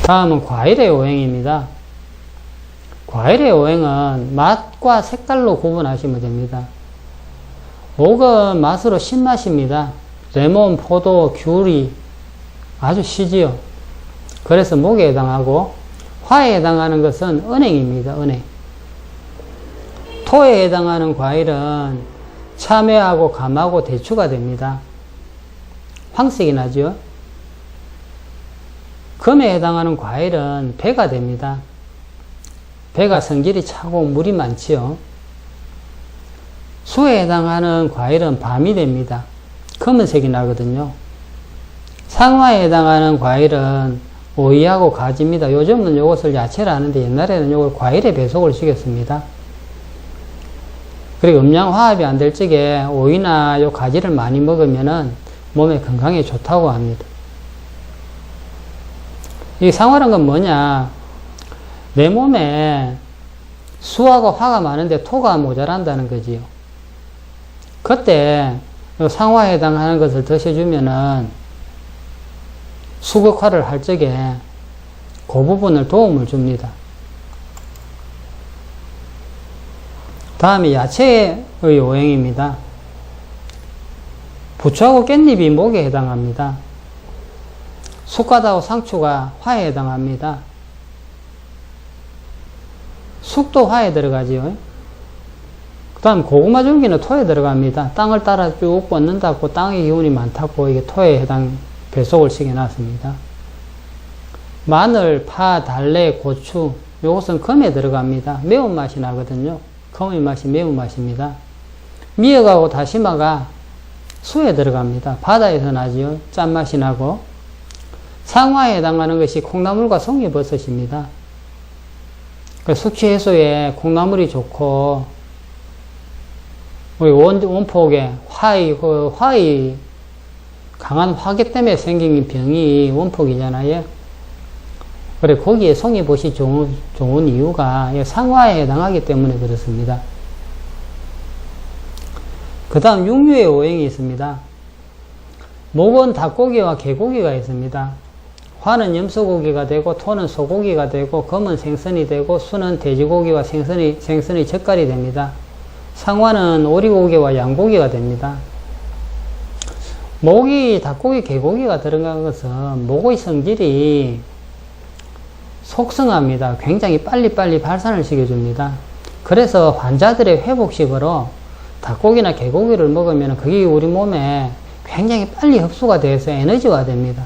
다음은 과일의 오행입니다. 과일의 오행은 맛과 색깔로 구분하시면 됩니다. 옥은 맛으로 신맛입니다. 레몬, 포도, 귤이 아주 시지요. 그래서 목에 해당하고, 화에 해당하는 것은 은행입니다. 은행. 토에 해당하는 과일은 참외하고 감하고 대추가 됩니다. 황색이 나죠. 금에 해당하는 과일은 배가 됩니다. 배가 성질이 차고 물이 많지요. 수에 해당하는 과일은 밤이 됩니다. 검은색이 나거든요. 상화에 해당하는 과일은 오이하고 가지입니다. 요즘은 이것을 야채를 하는데 옛날에는 이걸 과일에 배속을 시켰습니다. 그리고 음양화합이 안 될 적에 오이나 요 가지를 많이 먹으면은 몸에 건강에 좋다고 합니다. 이 상화란 건 뭐냐? 내 몸에 수하고 화가 많은데 토가 모자란다는 거지요. 그때 상화에 해당하는 것을 드셔주면은 수극화를 할 적에 그 부분을 도움을 줍니다. 다음에 야채의 오행입니다. 부추하고 깻잎이 목에 해당합니다. 쑥갓하고 상추가 화에 해당합니다. 쑥도 화에 들어가지요. 그 다음 고구마 줄기는 토에 들어갑니다. 땅을 따라 쭉 뻗는다고 땅의 기운이 많다고 이게 토에 해당 배속을 시켜놨습니다. 마늘, 파, 달래, 고추 이것은 금에 들어갑니다. 매운맛이 나거든요. 금의 맛이 매운맛입니다. 미역하고 다시마가 수에 들어갑니다. 바다에서 나지요. 짠맛이 나고. 상화에 해당하는 것이 콩나물과 송이버섯입니다. 숙취 해소에 콩나물이 좋고, 우리 원폭에 화의 강한 화기 때문에 생긴 병이 원폭이잖아요. 그래, 거기에 송이버섯이 좋은 이유가 상화에 해당하기 때문에 그렇습니다. 그 다음 육류의 오행이 있습니다. 목은 닭고기와 개고기가 있습니다. 화는 염소고기가 되고 토는 소고기가 되고 금은 생선이 되고 수는 돼지고기와 생선의 젓갈이 됩니다. 상화는 오리고기와 양고기가 됩니다. 목이 닭고기, 개고기가 들어간 것은 목의 성질이 속성합니다. 굉장히 빨리빨리 발산을 시켜줍니다. 그래서 환자들의 회복식으로 닭고기나 개고기를 먹으면 그게 우리 몸에 굉장히 빨리 흡수가 돼서 에너지화 됩니다.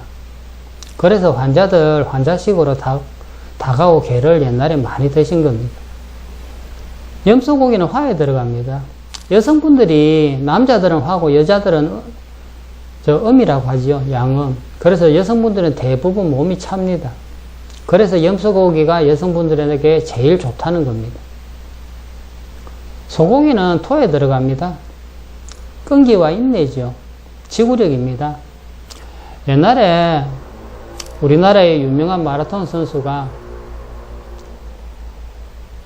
그래서 환자식으로 닭하고 개를 옛날에 많이 드신 겁니다. 염소고기는 화에 들어갑니다. 여성분들이, 남자들은 화고 여자들은 음이라고 하지요. 양음. 그래서 여성분들은 대부분 몸이 찹니다. 그래서 염소고기가 여성분들에게 제일 좋다는 겁니다. 소고기는 토에 들어갑니다. 끈기와 인내죠. 지구력입니다. 옛날에 우리나라의 유명한 마라톤 선수가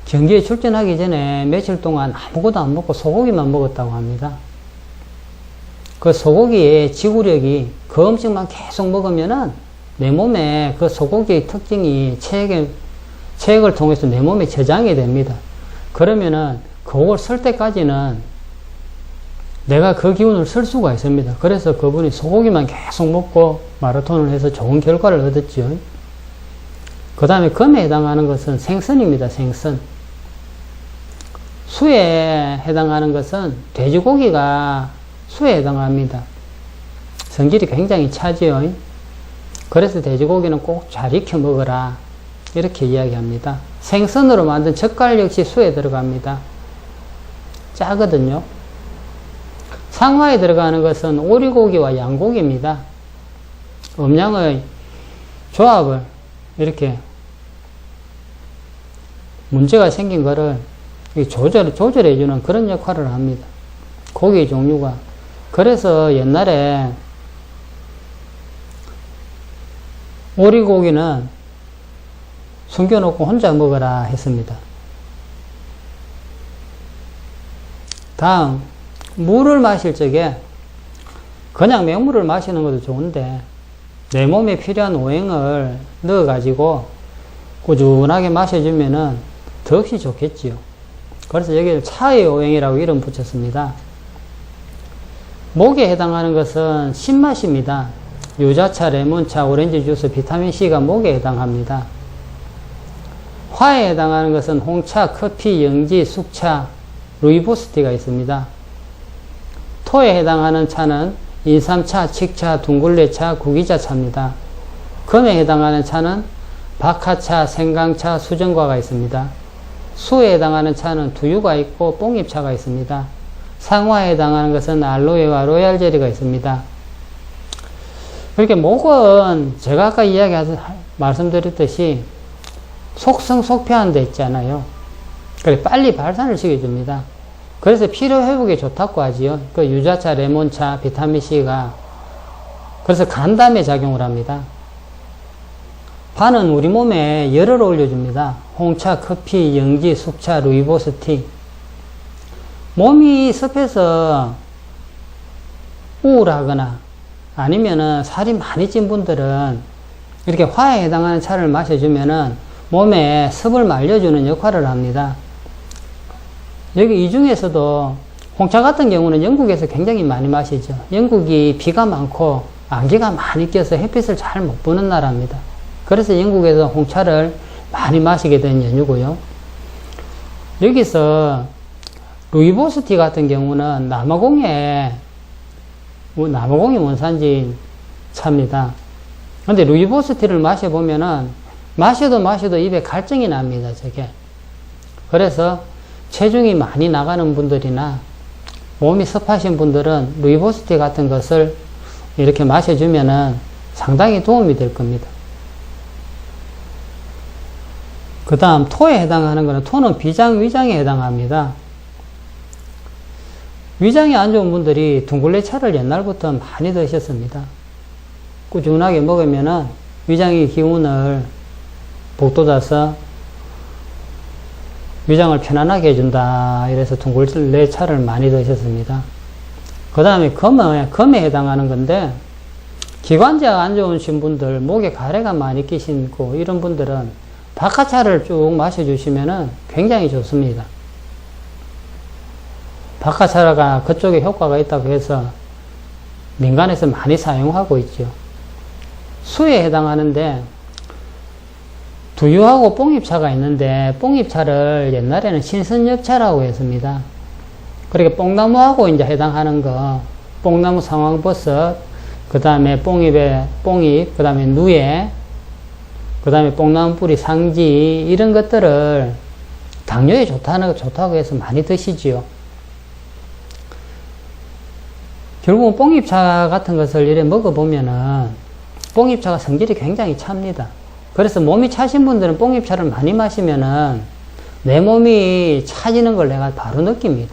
경기에 출전하기 전에 며칠 동안 아무것도 안 먹고 소고기만 먹었다고 합니다. 그 소고기의 지구력이 그 음식만 계속 먹으면은 내 몸에 그 소고기의 특징이 체액을 통해서 내 몸에 저장이 됩니다. 그러면은 그걸 쓸 때까지는 내가 그 기운을 쓸 수가 있습니다. 그래서 그분이 소고기만 계속 먹고 마라톤을 해서 좋은 결과를 얻었죠. 그 다음에 금에 해당하는 것은 생선입니다. 생선. 수에 해당하는 것은 돼지고기가 수에 해당합니다. 성질이 굉장히 차지요. 그래서 돼지고기는 꼭 잘 익혀 먹어라. 이렇게 이야기합니다. 생선으로 만든 젓갈 역시 수에 들어갑니다. 짜거든요. 상화에 들어가는 것은 오리고기와 양고기입니다. 음양의 조합을 이렇게 문제가 생긴 거를 조절해주는 그런 역할을 합니다. 고기 종류가. 그래서 옛날에 오리고기는 숨겨놓고 혼자 먹어라 했습니다. 다음, 물을 마실 적에 그냥 맹물을 마시는 것도 좋은데 내 몸에 필요한 오행을 넣어가지고 꾸준하게 마셔주면은 더없이 좋겠지요. 그래서 여기를 차의 오행이라고 이름 붙였습니다. 목에 해당하는 것은 신맛입니다. 유자차, 레몬차, 오렌지 주스, 비타민C가 목에 해당합니다. 화에 해당하는 것은 홍차, 커피, 영지, 숙차, 루이보스티가 있습니다. 토에 해당하는 차는 인삼차, 칡차, 둥글레차, 구기자차입니다. 금에 해당하는 차는 박하차, 생강차, 수정과가 있습니다. 수에 해당하는 차는 두유가 있고 뽕잎차가 있습니다. 상화에 해당하는 것은 알로에와 로얄젤리가 있습니다. 그렇게 목은 제가 아까 말씀드렸듯이 속성속표한 데 있잖아요. 그래 빨리 발산을 시켜줍니다. 그래서 피로회복에 좋다고 하지요. 그 유자차, 레몬차, 비타민C가 그래서 간담회 작용을 합니다. 반은 우리 몸에 열을 올려줍니다. 홍차, 커피, 영지, 숙차, 루이보스티. 몸이 습해서 우울하거나 아니면은 살이 많이 찐 분들은 이렇게 화에 해당하는 차를 마셔주면은 몸에 습을 말려주는 역할을 합니다. 여기 이 중에서도 홍차 같은 경우는 영국에서 굉장히 많이 마시죠. 영국이 비가 많고 안개가 많이 껴서 햇빛을 잘 못 보는 나라입니다. 그래서 영국에서 홍차를 많이 마시게 된 연유고요. 여기서 루이보스티 같은 경우는 남아공이 원산지인 차입니다. 근데 루이보스티를 마셔보면은 마셔도 입에 갈증이 납니다, 저게. 그래서 체중이 많이 나가는 분들이나 몸이 습하신 분들은 루이보스티 같은 것을 이렇게 마셔주면은 상당히 도움이 될 겁니다. 그 다음 토에 해당하는 것은 토는 비장, 위장에 해당합니다. 위장이 안 좋은 분들이 둥글레차를 옛날부터 많이 드셨습니다. 꾸준하게 먹으면은 위장의 기운을 북돋아서 위장을 편안하게 해준다. 이래서 둥글레차를 많이 드셨습니다. 그 다음에 금에 해당하는 건데 기관지가 안 좋으신 분들, 목에 가래가 많이 끼시고 이런 분들은 박하차를 쭉 마셔주시면은 굉장히 좋습니다. 박하차가 그쪽에 효과가 있다고 해서 민간에서 많이 사용하고 있죠. 수에 해당하는데 두유하고 뽕잎차가 있는데 뽕잎차를 옛날에는 신선엽차라고 했습니다. 그러니까 뽕나무하고 이제 해당하는 거, 뽕나무 상황버섯, 그 다음에 뽕잎, 그 다음에 누에, 그 다음에 뽕나무 뿌리 상지, 이런 것들을 당뇨에 좋다고 해서 많이 드시지요. 결국은 뽕잎차 같은 것을 이렇게 먹어보면은 뽕잎차가 성질이 굉장히 찹니다. 그래서 몸이 차신 분들은 뽕잎차를 많이 마시면은 내 몸이 차지는 걸 내가 바로 느낍니다.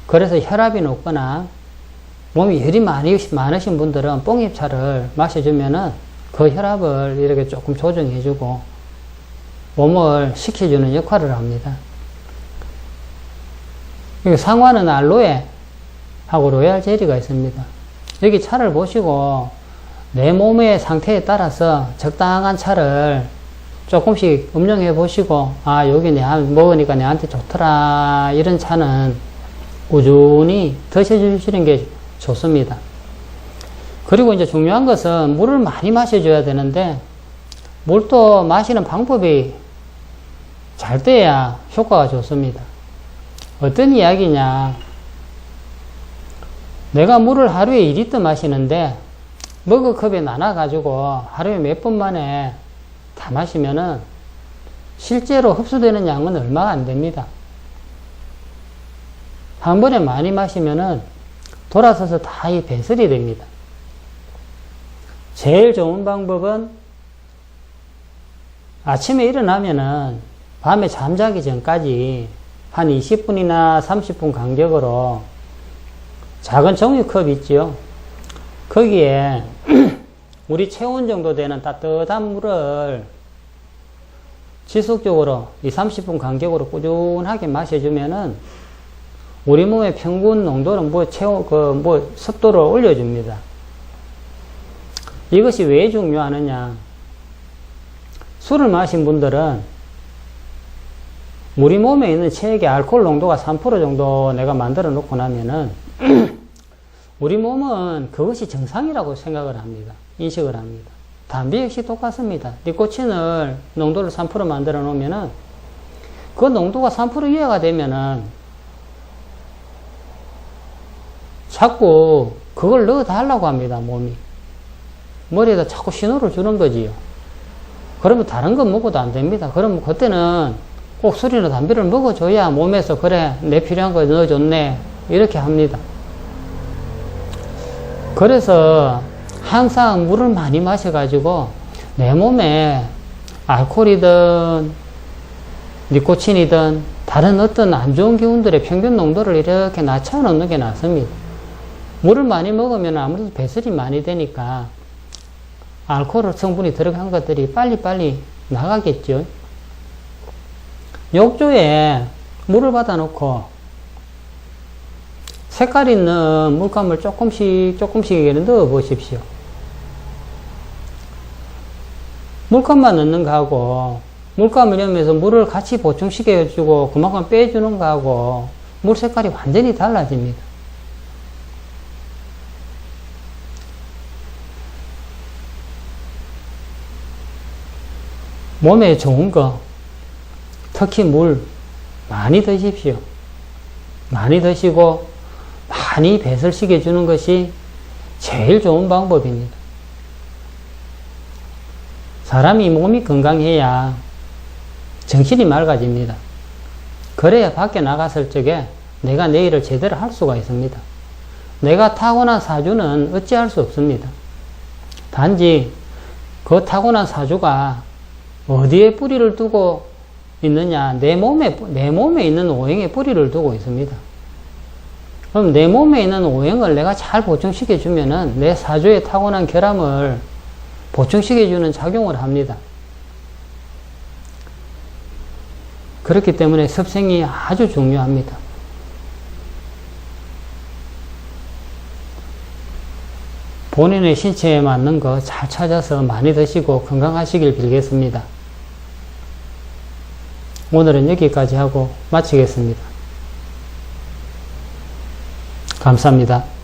그래서 혈압이 높거나 몸이 열이 많으신 분들은 뽕잎차를 마셔주면은 그 혈압을 이렇게 조금 조정해주고 몸을 식혀주는 역할을 합니다. 상화는 알로에 하고 로얄 젤리가 있습니다. 여기 차를 보시고 내 몸의 상태에 따라서 적당한 차를 조금씩 음용해 보시고 여기 먹으니까 내한테 좋더라 이런 차는 꾸준히 드셔주시는 게 좋습니다. 그리고 이제 중요한 것은 물을 많이 마셔줘야 되는데 물도 마시는 방법이 잘 돼야 효과가 좋습니다. 어떤 이야기냐, 내가 물을 하루에 2리터 마시는데 머그컵에 나눠가지고 하루에 몇 번 만에 다 마시면은 실제로 흡수되는 양은 얼마가 안 됩니다. 한 번에 많이 마시면은 돌아서서 다 이 배설이 됩니다. 제일 좋은 방법은 아침에 일어나면은 밤에 잠자기 전까지 한 20분이나 30분 간격으로 작은 종이컵 있지요. 거기에 우리 체온 정도 되는 따뜻한 물을 지속적으로 20-30분 간격으로 꾸준하게 마셔주면은 우리 몸의 평균 농도는 습도를 올려줍니다. 이것이 왜 중요하느냐. 술을 마신 분들은 우리 몸에 있는 체액의 알코올 농도가 3% 정도 내가 만들어 놓고 나면은 우리 몸은 그것이 정상이라고 생각을 합니다. 인식을 합니다. 담배 역시 똑같습니다. 니코틴을 농도를 3% 만들어 놓으면은 그 농도가 3% 이하가 되면은 자꾸 그걸 넣어 달라고 합니다. 몸이. 머리에다 자꾸 신호를 주는 거지요. 그러면 다른 건 먹어도 안 됩니다. 그러면 그때는 꼭 술이나 담배를 먹어줘야 몸에서 그래 내 필요한 거 넣어줬네 이렇게 합니다. 그래서 항상 물을 많이 마셔가지고 내 몸에 알코올이든 니코틴이든 다른 어떤 안 좋은 기운들의 평균 농도를 이렇게 낮춰 놓는 게 낫습니다. 물을 많이 먹으면 아무래도 배설이 많이 되니까 알코올 성분이 들어간 것들이 빨리빨리 나가겠죠. 욕조에 물을 받아 놓고 색깔 있는 물감을 조금씩 넣어 보십시오. 물감만 넣는 거하고 물감을 넣으면서 물을 같이 보충시켜 주고 그만큼 빼주는 거하고 물 색깔이 완전히 달라집니다. 몸에 좋은 거, 특히 물 많이 드십시오. 많이 드시고 많이 배설시켜 주는 것이 제일 좋은 방법입니다. 사람이 몸이 건강해야 정신이 맑아집니다. 그래야 밖에 나갔을 적에 내가 내 일을 제대로 할 수가 있습니다. 내가 타고난 사주는 어찌할 수 없습니다. 단지 그 타고난 사주가 어디에 뿌리를 두고 있느냐, 내 몸에 있는 오행에 뿌리를 두고 있습니다. 그럼 내 몸에 있는 오행을 내가 잘 보충시켜 주면은 내 사주에 타고난 결함을 보충시켜 주는 작용을 합니다. 그렇기 때문에 습생이 아주 중요합니다. 본인의 신체에 맞는 거 잘 찾아서 많이 드시고 건강하시길 빌겠습니다. 오늘은 여기까지 하고 마치겠습니다. 감사합니다.